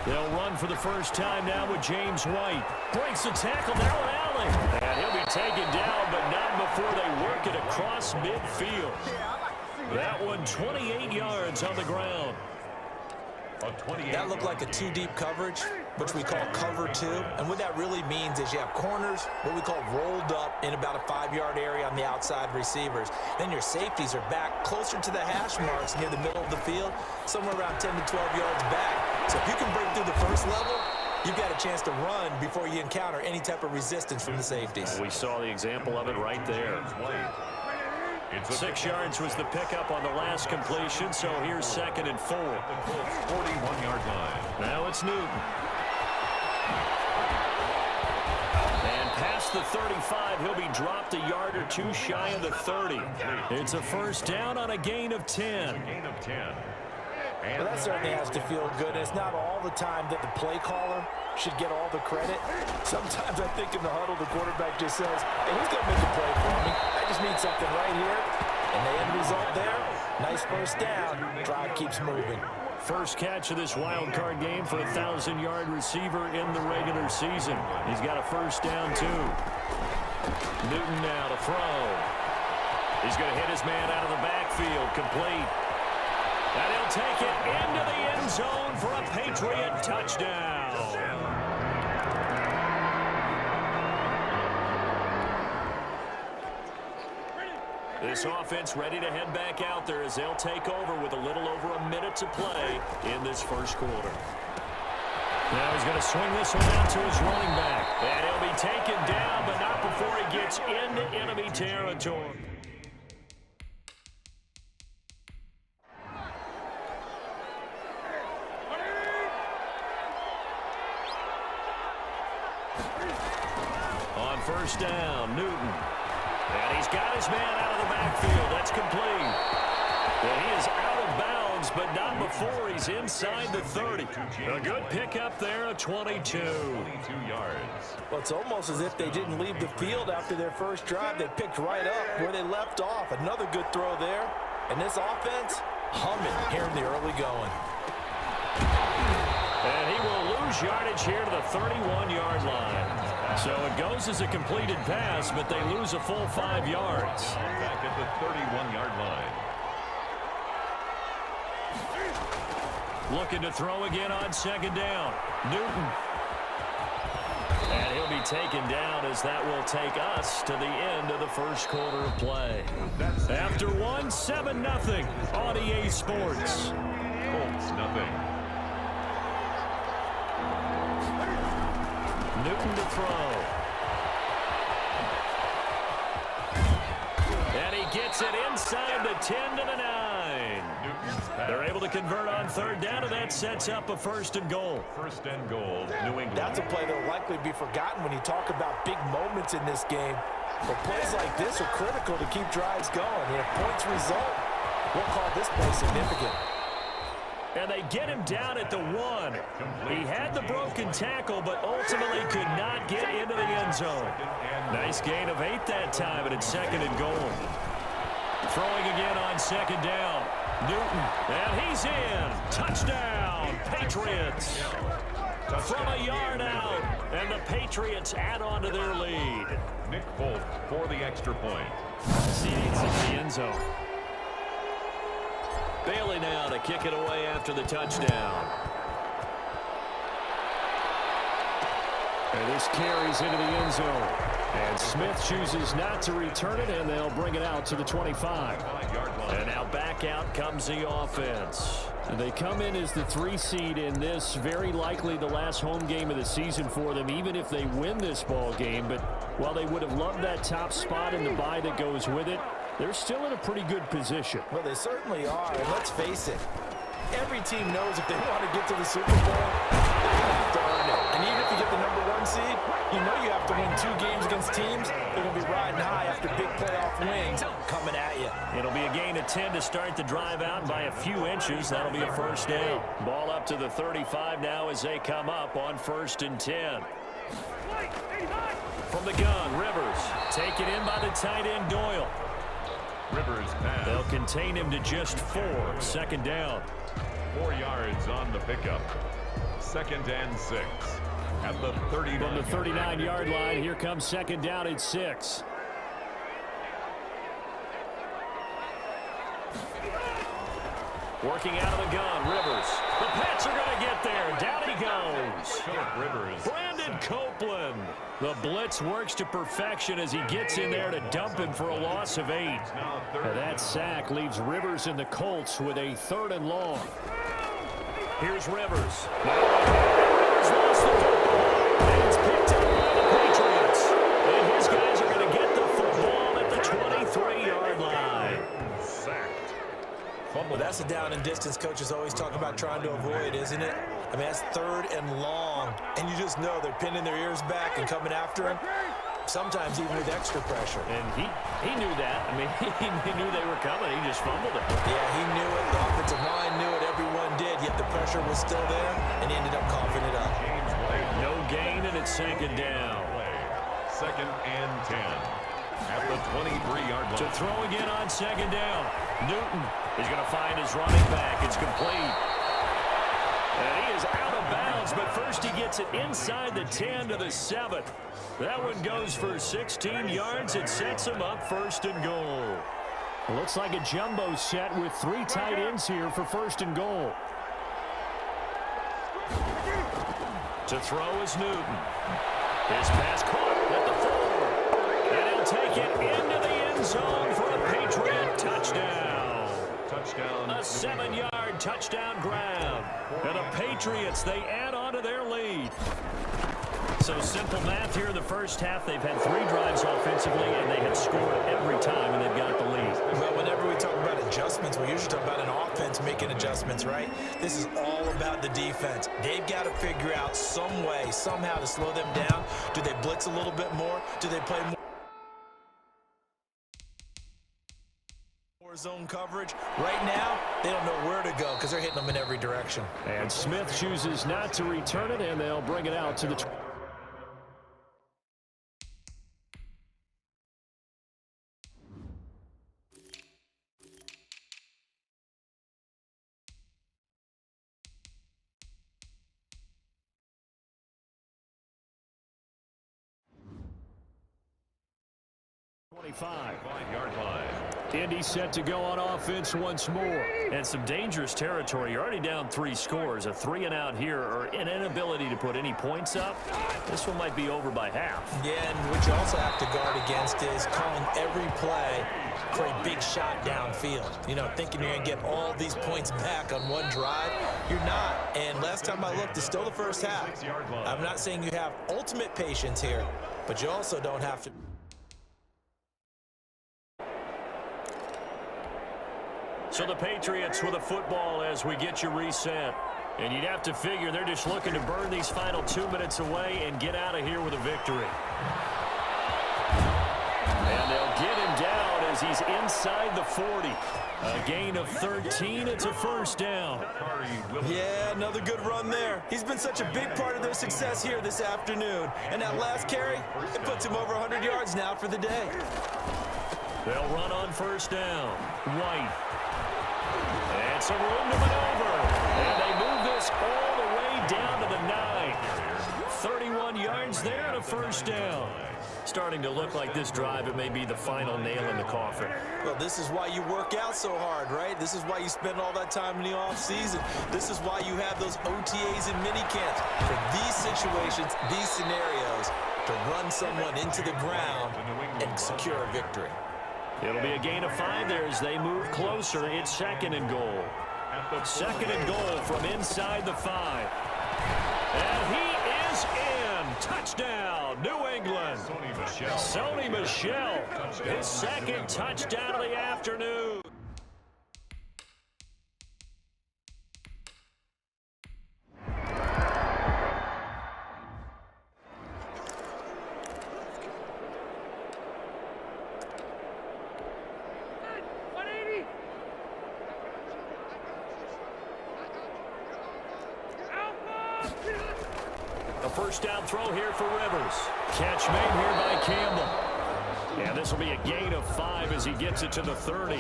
They'll run for the first time now with James White. Breaks the tackle now with Allen. And he'll be taken down, but not before they work it across midfield. That one 28 yards on the ground. That looked like a two-deep coverage, which we call cover two. And what that really means is you have corners, what we call rolled up in about a 5-yard area on the outside receivers. Then your safeties are back closer to the hash marks near the middle of the field, somewhere around 10 to 12 yards back. So if you can break through the first level, you've got a chance to run before you encounter any type of resistance from the safeties. We saw the example of it right there. 6 yards was the pickup on the last completion, so here's 2nd and 4. 41-yard line. Now it's Newton. And past the 35, he'll be dropped a yard or two shy of the 30. It's a first down on a gain of 10. Gain of 10. Well, that certainly has to feel good. It's not all the time that the play caller should get all the credit. Sometimes I think in the huddle, the quarterback just says, hey, who's going to make a play for me? I just need something right here. And the end result there, nice first down. Drive keeps moving. First catch of this wild card game for a 1,000-yard receiver in the regular season. He's got a first down, too. Newton now to throw. He's going to hit his man out of the backfield, complete. And he'll take it into the end zone for a Patriot touchdown. This offense ready to head back out there as they'll take over with a little over a minute to play in this first quarter. Now he's going to swing this one out to his running back. And he'll be taken down, but not before he gets into enemy territory. On first down, Newton. And he's got his man out of the backfield. That's complete. Well, he is out of bounds, but not before he's inside the 30. A good pickup there, a 22. 22 yards. Well, it's almost as if they didn't leave the field after their first drive. They picked right up where they left off. Another good throw there. And this offense, humming here in the early going. And he will lose yardage here to the 31-yard line. So it goes as a completed pass, but they lose a full 5 yards. Back at the 31-yard line. Looking to throw again on second down. Newton. And he'll be taken down as that will take us to the end of the first quarter of play. After one, 7-0 on EA Sports. Colts, nothing. Newton to throw. And he gets it inside the 10 to the 9. They're able to convert on third down, and that sets up a 1st and goal. 1st and goal, New England. That's a play that will likely be forgotten when you talk about big moments in this game. But plays like this are critical to keep drives going. And if points result, we'll call this play significant. And they get him down at the 1. He had the broken tackle, but ultimately could not get into the end zone. Nice gain of 8 that time, and it's 2nd and goal. Throwing again on second down. Newton, and he's in. Touchdown, Patriots. From a yard out, and the Patriots add on to their lead. Nick Folk for the extra point. Seeds in the end zone. Bailey now to kick it away after the touchdown. And this carries into the end zone. And Smith chooses not to return it, and they'll bring it out to the 25. And now back out comes the offense. And they come in as the 3 seed in this, very likely the last home game of the season for them, even if they win this ball game. But while they would have loved that top spot in the bye that goes with it, they're still in a pretty good position. Well, they certainly are, and let's face it, every team knows if they want to get to the Super Bowl, they have to earn it. And even if you get the #1 seed, you know you have to win 2 games against teams that are going to be riding high after big playoff wins coming at you. It'll be a gain of 10 to start the drive out by a few inches. That'll be a first down. Ball up to the 35 now as they come up on 1st and 10. From the gun, Rivers. Taken in by the tight end, Doyle. Rivers pass. They'll contain him to just 4. 2nd down. 4 yards on the pickup. 2nd and 6. At the 39. From the 39-yard line, here comes 2nd down and 6. Working out of the gun, Rivers. The Pats are going to get there. Down he goes. Rivers. Brandon Copeland. The blitz works to perfection as he gets in there to dump him for a loss of 8. And that sack leaves Rivers and the Colts with a 3rd and long. Here's Rivers. Rivers lost the football. And it's picked up by the Patriots. And his guys are going to get the football at the 23-yard line. Sacked. Well, that's a down and distance coaches always talk about trying to avoid, isn't it? I mean, that's 3rd and long. And you just know they're pinning their ears back and coming after him, sometimes even with extra pressure. And he knew that. I mean, he knew they were coming. He just fumbled it. Yeah, he knew it. The offensive line knew it. Everyone did. Yet the pressure was still there, and he ended up coughing it up. No gain, and it's 2nd down. 2nd and 10. At the 23-yard line. To throw again on 2nd down. Newton is going to find his running back. It's complete. And he is out of bounds, but first he gets it inside the 10 to the 7. That one goes for 16 yards. It sets him up 1st and goal. It looks like a jumbo set with 3 tight ends here for 1st and goal. To throw is Newton. His pass caught at the 4. And he'll take it into the end zone for a Patriot touchdown. Touchdown. A 7-yard touchdown grab. And the Patriots, they add on to their lead. So simple math here in the first half. They've had 3 drives offensively, and they have scored every time, and they've got the lead. Well, whenever we talk about adjustments, we usually talk about an offense making adjustments, right? This is all about the defense. They've got to figure out some way, somehow to slow them down. Do they blitz a little bit more? Do they play more zone coverage? Right now, they don't know where to go because they're hitting them in every direction. And Smith chooses not to return it, and they'll bring it out to the 25-yard line. Indy set to go on offense once more. And some dangerous territory. You're already down 3 scores. A 3-and-out here, or an inability to put any points up. This one might be over by half. Yeah, and what you also have to guard against is calling every play for a big shot downfield. You know, thinking you're going to get all these points back on one drive. You're not. And last time I looked, it's still the first half. I'm not saying you have ultimate patience here, but you also don't have to. So the Patriots with a football as we get you reset. And you'd have to figure they're just looking to burn these final 2 minutes away and get out of here with a victory. And they'll get him down as he's inside the 40. A gain of 13. It's a 1st down. Yeah, another good run there. He's been such a big part of their success here this afternoon. And that last carry, it puts him over 100 yards now for the day. They'll run on 1st down. White. And some room to maneuver. And they move this all the way down to the 9. 31 yards there and a 1st down. Starting to look like this drive, it may be the final nail in the coffin. Well, this is why you work out so hard, right? This is why you spend all that time in the offseason. This is why you have those OTAs and minicamps. For these situations, these scenarios, to run someone into the ground and secure a victory. It'll be a gain of 5 there as they move closer. It's 2nd and goal. 2nd and goal from inside the 5. And he is in. Touchdown, New England. Sony Michel, his 2nd touchdown of the afternoon. A 1st down throw here for Rivers. Catch made here by Campbell. And this will be a gain of 5 as he gets it to the 30.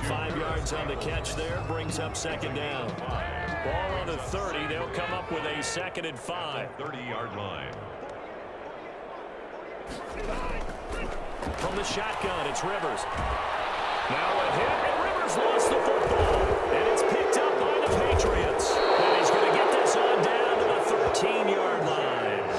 5 yards on the catch there, brings up 2nd down. Ball on the 30. They'll come up with a 2nd and 5. 30-yard line. From the shotgun, it's Rivers. Now a hit, and Rivers lost the football. And it's picked up by the Patriots. And he's going to get this on down to the 13-yard line.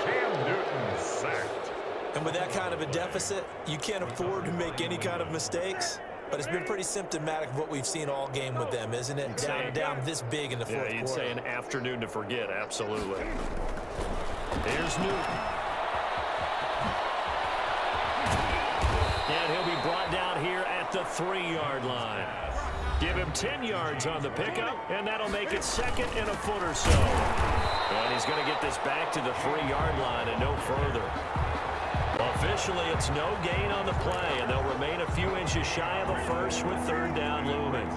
Cam Newton sacked. And with that kind of a deficit, you can't afford to make any kind of mistakes. But it's been pretty symptomatic of what we've seen all game with them, isn't it? Down this big in the fourth quarter. You'd say an afternoon to forget, absolutely. Here's Newton. And he'll be brought down here at the 3-yard line. Give him 10 yards on the pickup, and that'll make it 2nd and a foot or so. And he's going to get this back to the 3-yard line and no further. Officially, it's no gain on the play, and they'll remain a few inches shy of a first with 3rd down looming.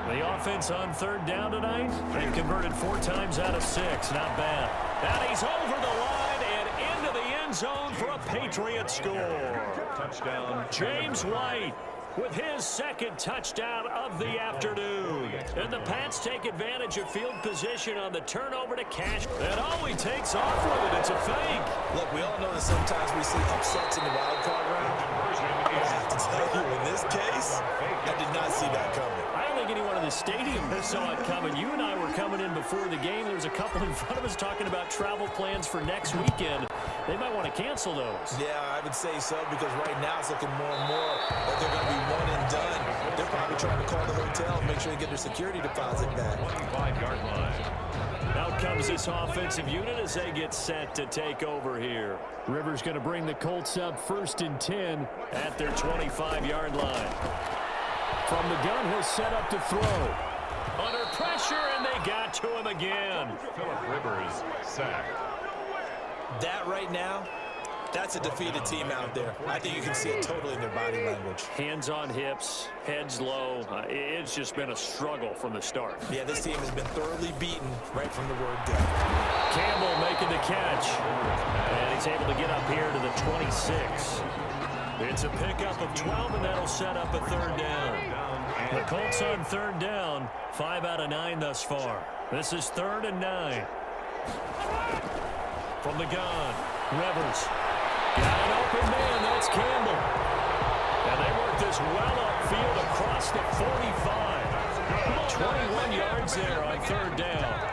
The offense on 3rd down tonight, they've converted 4 times out of 6. Not bad. And he's over the line and into the end zone for a Patriot score. Touchdown. James White with his 2nd touchdown of the afternoon. And the Pats take advantage of field position on the turnover to Cash. And all he takes off with it, it's a fake. Look, we all know that sometimes we see upsets in the wild card round. I have to tell you, in this case, I did not see that coming. I don't think anyone in the stadium saw it coming. You and I were coming in before the game. There was a couple in front of us talking about travel plans for next weekend. They might want to cancel those. Yeah, I would say so, because right now it's looking more and more like they're going to be one and done. They're probably trying to call the hotel and make sure they get their security deposit back. 25-yard line. Out comes this offensive unit as they get set to take over here. Rivers going to bring the Colts up 1st and 10 at their 25-yard line. From the gun, he'll set up to throw. Under pressure, and they got to him again. Phillip Rivers sacked. That right now, that's a defeated team out there. I think you can see it totally in their body language. Hands on hips, heads low. It's just been a struggle from the start. Yeah, this team has been thoroughly beaten right from the word go. Campbell making the catch. And he's able to get up here to the 26. It's a pickup of 12, and that'll set up a 3rd down. The Colts on 3rd down, 5 out of 9 thus far. This is 3rd and 9. From the gun, Rivers. Got an open man, that's Campbell. And they work this well upfield across the 45. 21 yards there on 3rd down.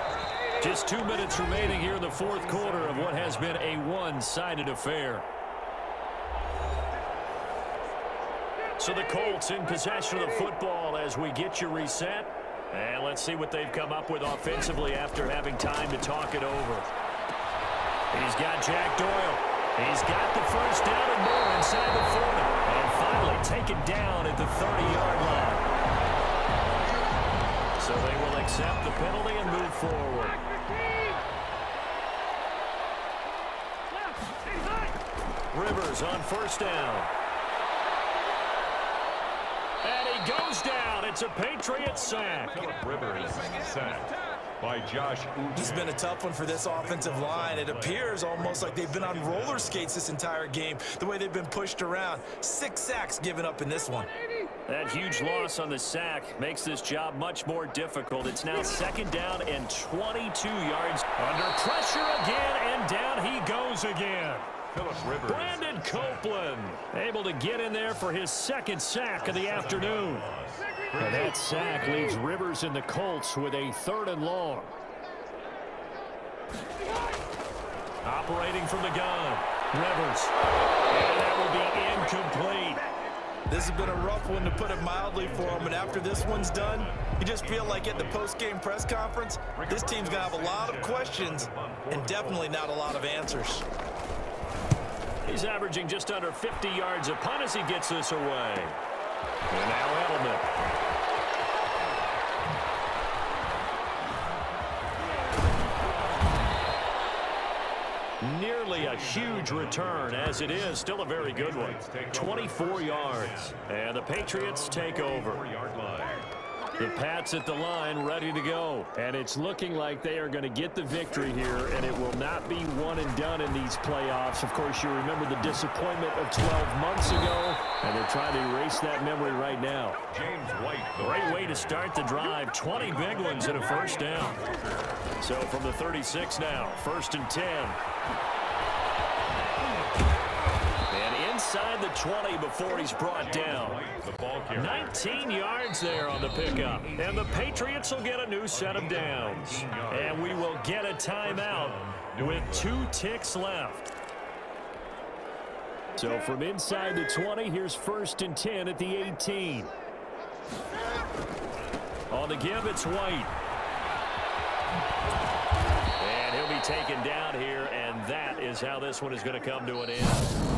Just 2 minutes remaining here in the 4th quarter of what has been a one-sided affair. So the Colts in possession of the football as we get you reset. And let's see what they've come up with offensively after having time to talk it over. He's got Jack Doyle. He's got the 1st down and more inside the 40. And finally taken down at the 30-yard line. So they will accept the penalty and move forward. Rivers on 1st down. And he goes down. It's a Patriot sack. Phillip Rivers sacked by Josh Uche. This has been a tough one for this offensive line. It appears almost like they've been on roller skates this entire game, the way they've been pushed around. 6 sacks given up in this one. That huge loss on the sack makes this job much more difficult. It's now 2nd down and 22 yards. Under pressure again, and down he goes again. Phillip Rivers. Brandon Copeland able to get in there for his 2nd sack of the afternoon. And that sack leaves Rivers and the Colts with a 3rd and long. Operating from the gun, Rivers. And that will be incomplete. This has been a rough one, to put it mildly, for him. And after this one's done, you just feel like at the post-game press conference, this team's going to have a lot of questions and definitely not a lot of answers. He's averaging just under 50 yards a punt as he gets this away. And now Edelman. Nearly a huge return, as it is still a very good one. 24 yards. And the Patriots take over. The Pats at the line, ready to go. And it's looking like they are going to get the victory here, and it will not be one and done in these playoffs. Of course, you remember the disappointment of 12 months ago, and they're trying to erase that memory right now. James White. Great way to start the drive. 20 big ones and a first down. So from the 36 now, 1st and 10. Inside the 20 before he's brought down. 19 yards there on the pickup. And the Patriots will get a new set of downs. And we will get a timeout with 2 ticks left. So from inside the 20, here's 1st and 10 at the 18. On the give, it's White. And he'll be taken down here, and that is how this one is going to come to an end.